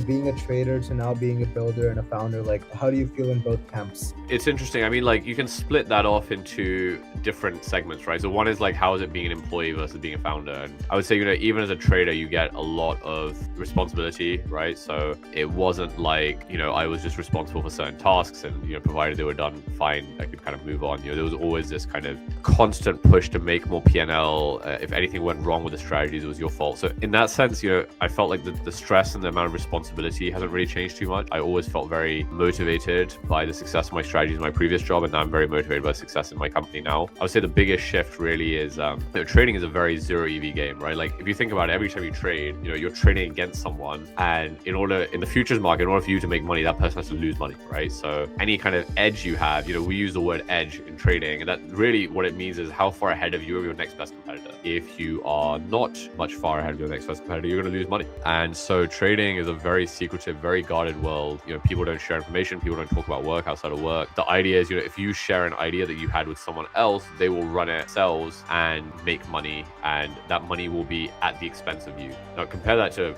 being a trader to now being a builder and a founder? Like, how do you feel in both camps? It's interesting. I mean, like, you can split that off into different segments, right? So one is like, how is it being an employee versus being a founder? And I would say, even as a trader, you get a lot of responsibility, right? So it wasn't like, I was just responsible for certain tasks and, provided they were done fine, I could kind of move on. There was always this kind of constant push to make more P&L. If anything went wrong with the strategies, it was your fault. So in that sense, I felt like the stress and the amount of responsibility hasn't really changed too much. I always felt very motivated by the success of my strategies in my previous job, and now I'm very motivated by success in my company now. I would say the biggest shift really is, trading is a very zero EV game, right? Like, if you think about it, every time you trade, you're trading against someone, and in the futures market, in order for you to make money, that person has to lose money, right? So any kind of edge you have, we use the word edge in trading, and that really what it means is how far ahead of you are your next best competitor. If you are not much far ahead of your next best competitor, you're going to lose money. And so trading is a very secretive, very guarded world. People don't share information, people don't talk about work outside of work. The idea is, if you share an idea that you had with someone else, they will run it themselves and make money, and that money will be at the expense of you. Now compare that to,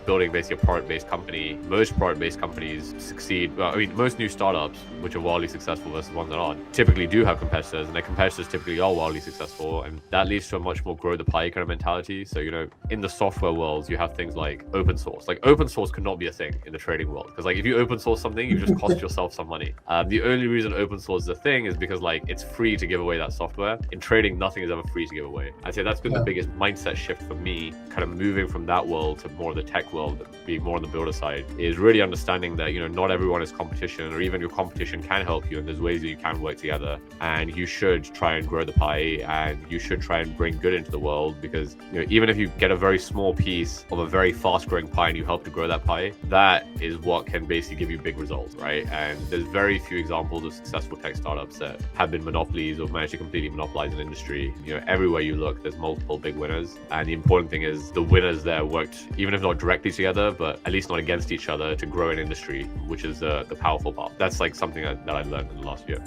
building basically a product-based company. Most product-based companies succeed. Well, I mean, most new startups, which are wildly successful versus ones that aren't, typically do have competitors, and their competitors typically are wildly successful, and that leads to a much more grow the pie kind of mentality. So, in the software world, you have things like open source. Like, open source could not be a thing in the trading world, because like, if you open source something, you just cost yourself some money. The only reason open source is a thing is because like, it's free to give away that software. In trading, nothing is ever free to give away. I'd say that's been the biggest mindset shift for me, kind of moving from that world to more of the tech world, being more on the builder side, is really understanding that, not everyone is competition, or even your competition can help you, and there's ways that you can work together, and you should try and grow the pie, and you should try and bring good into the world, because even if you get a very small piece of a very fast growing pie and you help to grow that pie, that is what can basically give you big results, right? And there's very few examples of successful tech startups that have been monopolies or managed to completely monopolize an industry. Everywhere you look, there's multiple big winners, and the important thing is the winners there worked, even if not directly together, but at least not against each other, to grow an industry, which is the powerful part. That's like something that I learned in the last year.